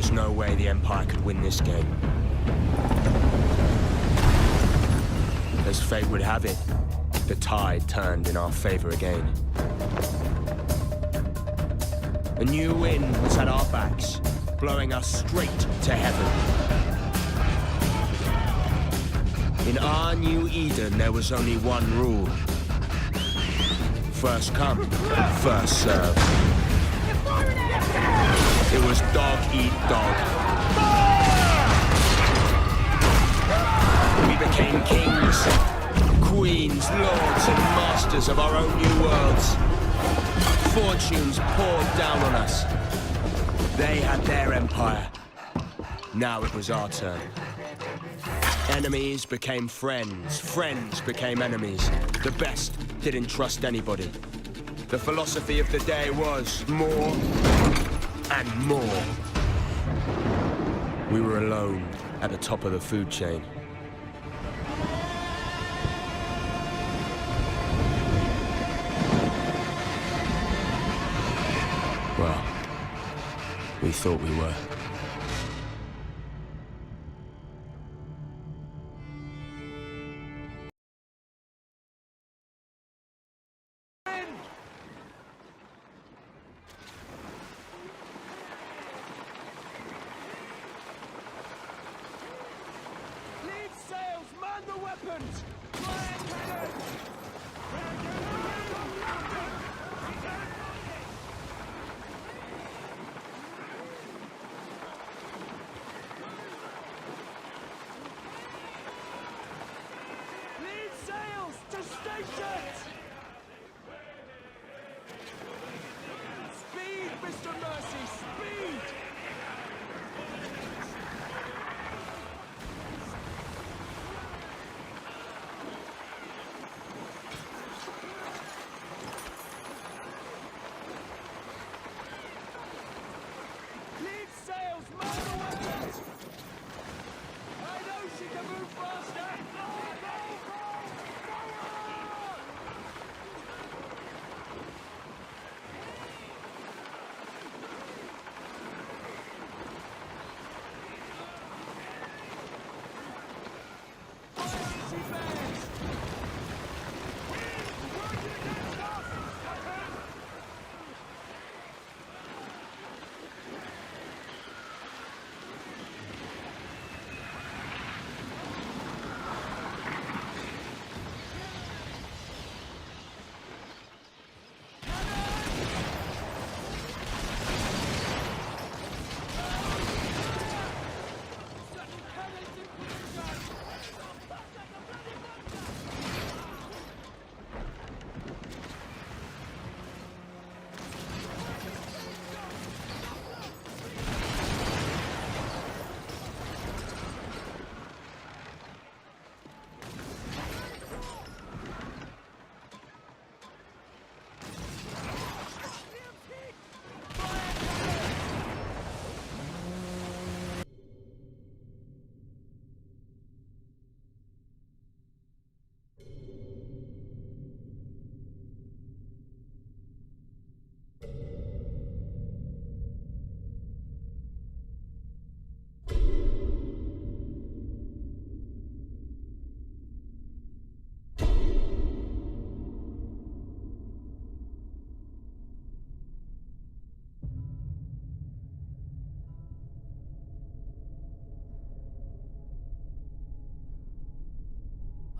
was no way the Empire could win this game. As fate would have it, the tide turned in our favor again. A new wind was at our backs, blowing us straight to heaven. In our new Eden, there was only one rule. First come, first serve. It was dog eat dog. We became kings, queens, lords, and masters of our own new worlds. Fortunes poured down on us. They had their empire. Now it was our turn. Enemies became friends. Friends became enemies. The best didn't trust anybody. The philosophy of the day was more and more. We were alone at the top of the food chain. Well, we thought we were.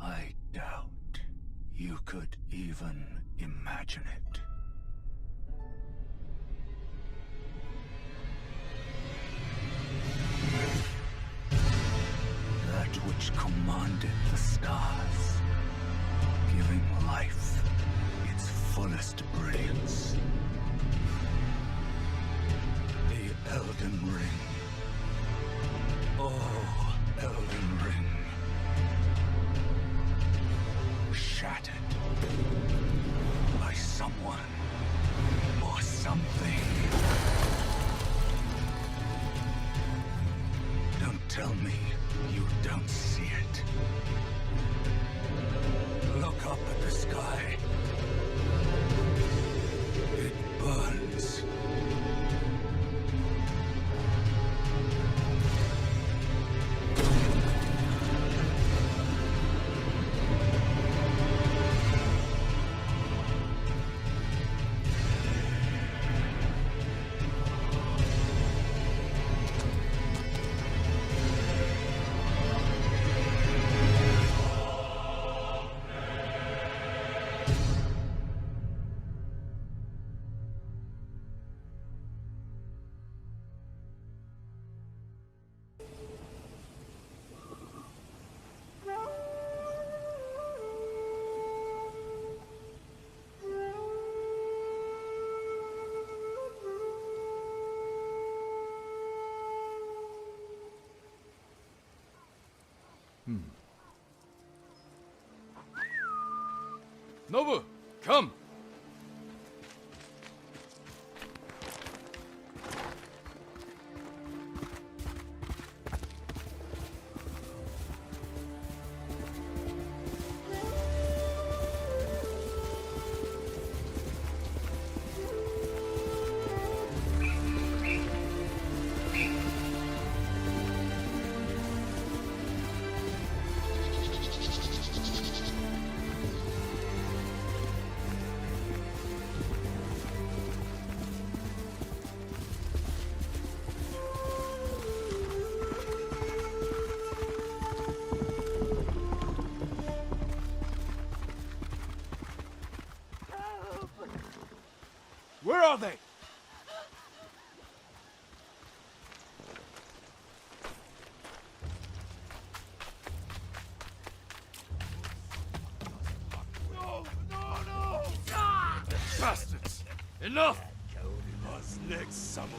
I doubt you could even imagine it. That which commanded the stars, giving life its fullest brilliance. The Elden Ring. Oh, Elden Ring. Shattered by someone or something. Don't tell me you don't see it. Look up at the sky. It burns. Nobu, come! Where are they? Bastards! Enough! Next samurai.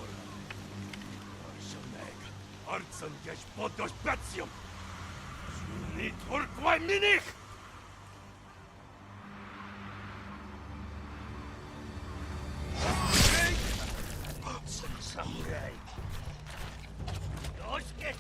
Arshoneg, Artsan gesh podos batium. Sunit urquai minich! Artsan samurai. Dos gesh.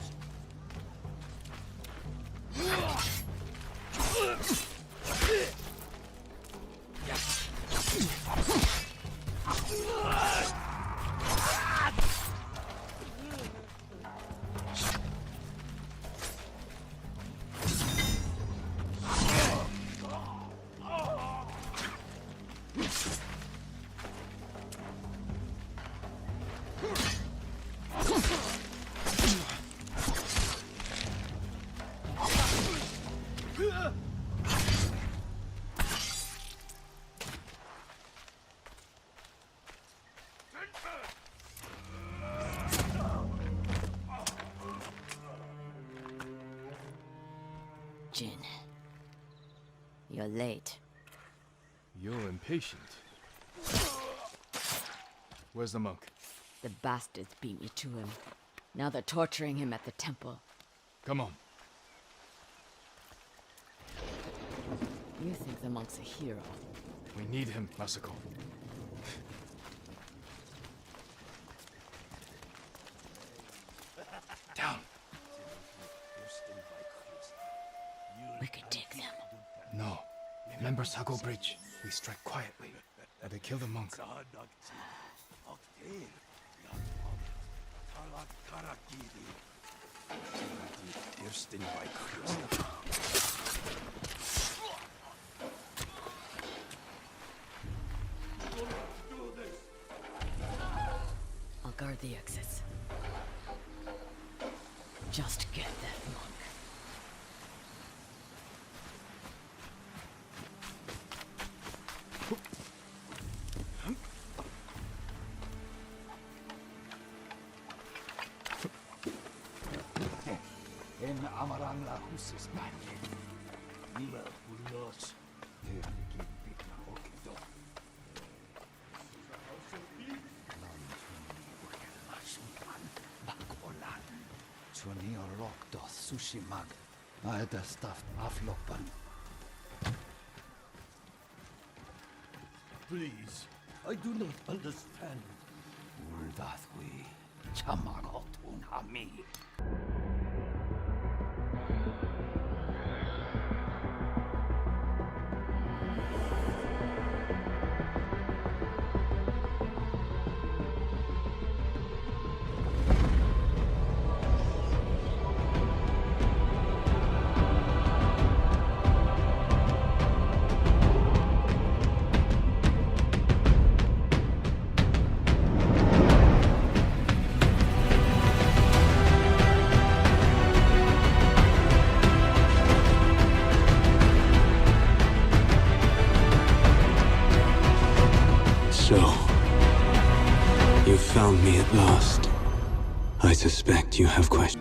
Jin, you're late. You're impatient. Where's the monk? The bastards beat me to him. Now they're torturing him at the temple. Come on. You think the monk's a hero? We need him, Masako. Down. We could take them. No. Remember Sago Bridge? We strike quietly. They kill the monk. I'll guard the exits. Just get that monk. En amarang la husis manye. Nima bulos. Herki bigna okido. Bakolan. Chuni orokdo sushi mag. Aeda stuffed aflopan. Please, I do not understand. Uldathwi. Chamagotun hami. So, you found me at last. I suspect you have questions.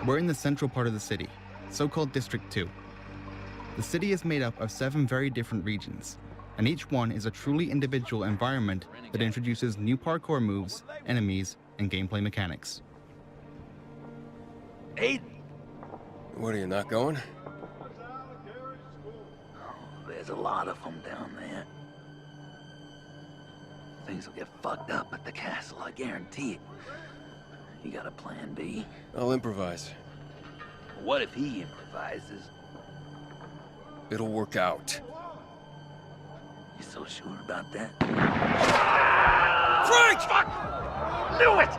We're in the central part of the city, so-called District 2. The city is made up of 7 very different regions, and each one is a truly individual environment that introduces new parkour moves, enemies, and gameplay mechanics. Aiden! What, are you not going? There's a lot of them down there. Things will get fucked up at the castle, I guarantee it. You got a plan B? I'll improvise. What if he improvises? It'll work out. You so sure about that? Frank! Fuck! Knew it!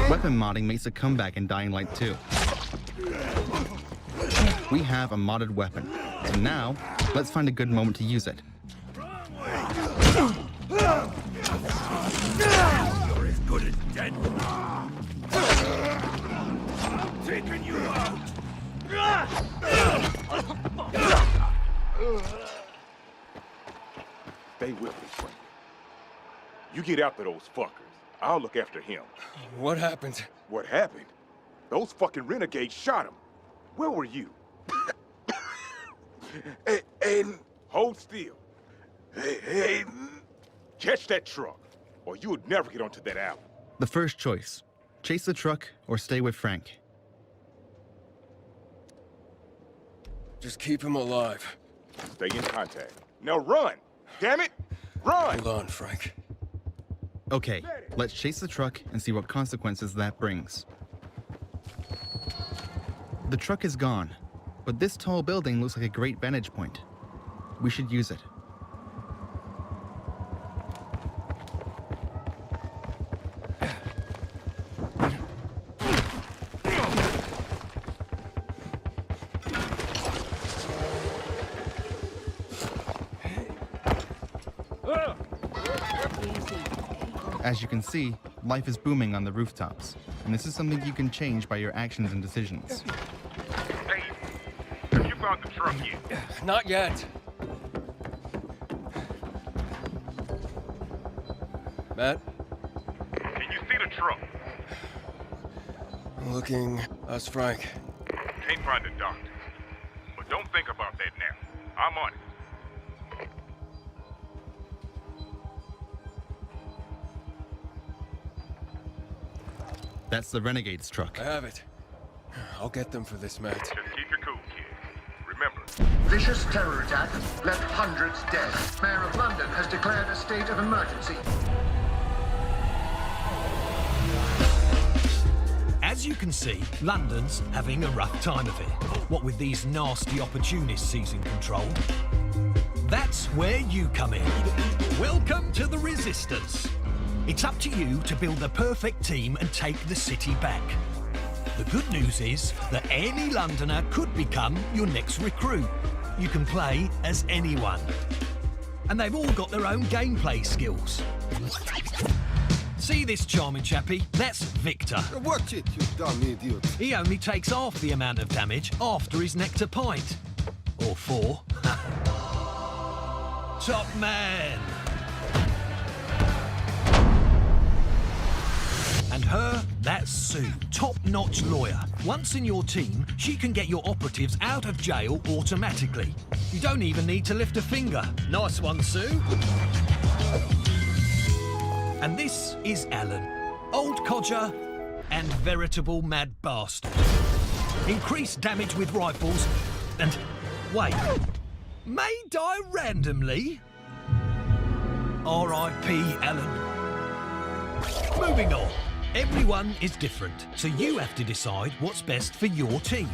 Weapon modding makes a comeback in Dying Light 2. We have a modded weapon, so now, let's find a good moment to use it. You're as good as dead. I'm taking you out. Stay with me, Frank. You get after those fuckers. I'll look after him. What happened? What happened? Those fucking renegades shot him. Where were you? Aiden, hold still. Hey, Aiden. Catch that truck, or you would never get onto that alley. The first choice, chase the truck or stay with Frank. Just keep him alive. Stay in contact. Now run! Damn it! Run! Hold on, Frank. Okay, let's chase the truck and see what consequences that brings. The truck is gone, but this tall building looks like a great vantage point. We should use it. As you can see, life is booming on the rooftops, and this is something you can change by your actions and decisions. Hey, have you found the truck yet? Not yet. Matt? Can you see the truck? Looking. How's Frank? Can't find the doctor. But don't think about that now. I'm on it. That's the Renegade's truck. I have it. I'll get them for this, Matt. Just keep your cool, kid. Remember. Vicious terror attack left hundreds dead. Mayor of London has declared a state of emergency. As you can see, London's having a rough time of it. What with these nasty opportunists seizing control. That's where you come in. Welcome to the Resistance. It's up to you to build the perfect team and take the city back. The good news is that any Londoner could become your next recruit. You can play as anyone. And they've all got their own gameplay skills. See this charming chappie? That's Victor. Watch it, you dumb idiot. He only takes half the amount of damage after his nectar pint. Or 4. Top man. And her, that's Sue, top-notch lawyer. Once in your team, she can get your operatives out of jail automatically. You don't even need to lift a finger. Nice one, Sue. And this is Alan, old codger and veritable mad bastard. Increased damage with rifles and... wait, may die randomly? R.I.P. Alan. Moving on. Everyone is different, so you have to decide what's best for your team.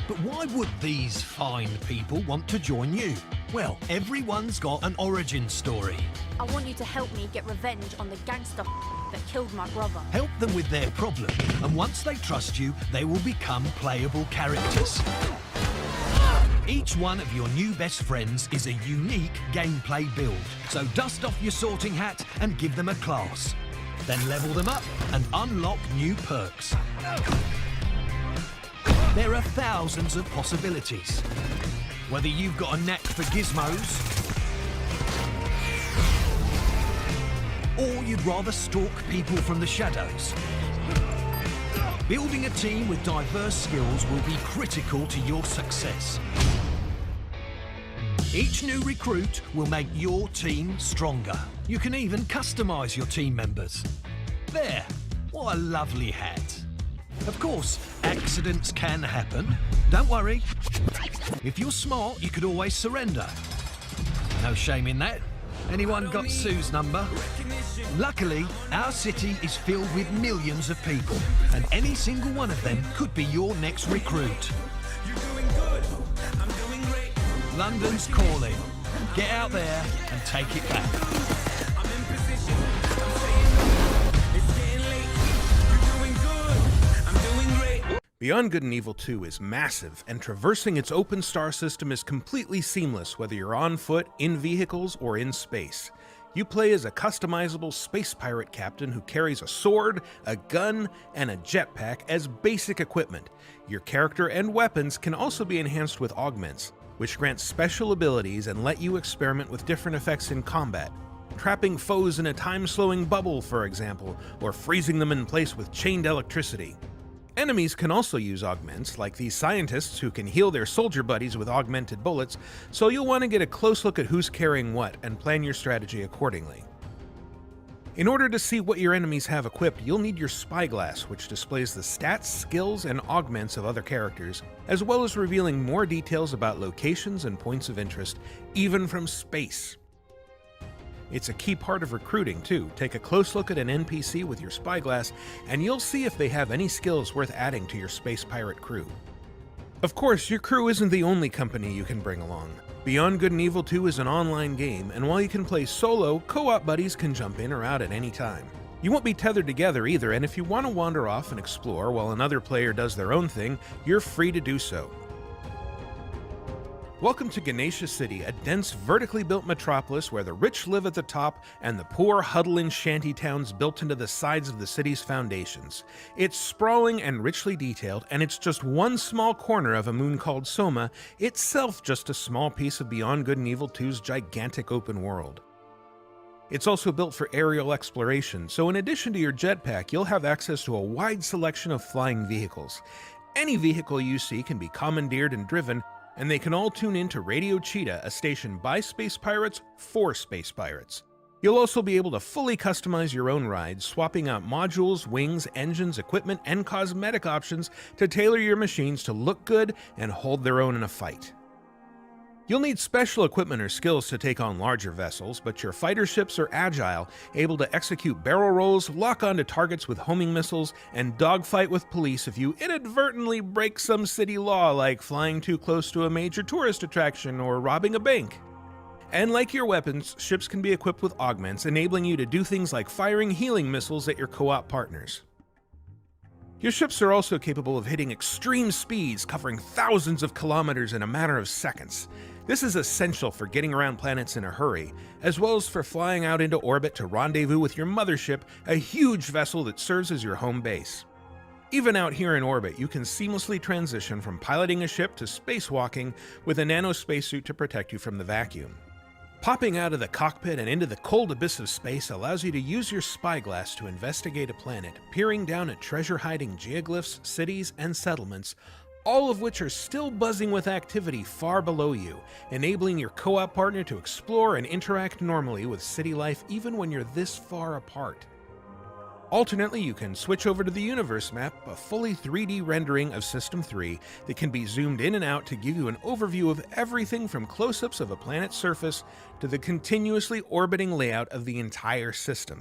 But why would these fine people want to join you? Well, everyone's got an origin story. I want you to help me get revenge on the gangster that killed my brother. Help them with their problem, and once they trust you, they will become playable characters. Each one of your new best friends is a unique gameplay build, so dust off your sorting hat and give them a class. Then level them up and unlock new perks. There are thousands of possibilities. Whether you've got a knack for gizmos, or you'd rather stalk people from the shadows, building a team with diverse skills will be critical to your success. Each new recruit will make your team stronger. You can even customise your team members. There, what a lovely hat. Of course, accidents can happen. Don't worry. If you're smart, you could always surrender. No shame in that. Anyone got Sue's number? Luckily, our city is filled with millions of people, and any single one of them could be your next recruit. London's calling. Get out there and take it back. Beyond Good and Evil 2 is massive, and traversing its open star system is completely seamless whether you're on foot, in vehicles, or in space. You play as a customizable space pirate captain who carries a sword, a gun, and a jetpack as basic equipment. Your character and weapons can also be enhanced with augments, which grant special abilities and let you experiment with different effects in combat. Trapping foes in a time-slowing bubble, for example, or freezing them in place with chained electricity. Enemies can also use augments, like these scientists who can heal their soldier buddies with augmented bullets, so you'll want to get a close look at who's carrying what and plan your strategy accordingly. In order to see what your enemies have equipped, you'll need your spyglass, which displays the stats, skills, and augments of other characters, as well as revealing more details about locations and points of interest, even from space. It's a key part of recruiting, too. Take a close look at an NPC with your spyglass, and you'll see if they have any skills worth adding to your space pirate crew. Of course, your crew isn't the only company you can bring along. Beyond Good and Evil 2 is an online game, and while you can play solo, co-op buddies can jump in or out at any time. You won't be tethered together either, and if you want to wander off and explore while another player does their own thing, you're free to do so. Welcome to Ganesha City, a dense, vertically built metropolis where the rich live at the top and the poor huddle in shanty towns built into the sides of the city's foundations. It's sprawling and richly detailed, and it's just one small corner of a moon called Soma, itself just a small piece of Beyond Good and Evil 2's gigantic open world. It's also built for aerial exploration, so in addition to your jetpack, you'll have access to a wide selection of flying vehicles. Any vehicle you see can be commandeered and driven, and they can all tune in to Radio Cheetah, a station by space pirates for space pirates. You'll also be able to fully customize your own rides, swapping out modules, wings, engines, equipment, and cosmetic options to tailor your machines to look good and hold their own in a fight. You'll need special equipment or skills to take on larger vessels, but your fighter ships are agile, able to execute barrel rolls, lock onto targets with homing missiles, and dogfight with police if you inadvertently break some city law like flying too close to a major tourist attraction or robbing a bank. And like your weapons, ships can be equipped with augments, enabling you to do things like firing healing missiles at your co-op partners. Your ships are also capable of hitting extreme speeds, covering thousands of kilometers in a matter of seconds. This is essential for getting around planets in a hurry, as well as for flying out into orbit to rendezvous with your mothership, a huge vessel that serves as your home base. Even out here in orbit, you can seamlessly transition from piloting a ship to spacewalking with a nano spacesuit to protect you from the vacuum. Popping out of the cockpit and into the cold abyss of space allows you to use your spyglass to investigate a planet, peering down at treasure-hiding geoglyphs, cities, and settlements, all of which are still buzzing with activity far below you, enabling your co-op partner to explore and interact normally with city life even when you're this far apart. Alternately, you can switch over to the universe map, a fully 3D rendering of System 3 that can be zoomed in and out to give you an overview of everything from close-ups of a planet's surface to the continuously orbiting layout of the entire system.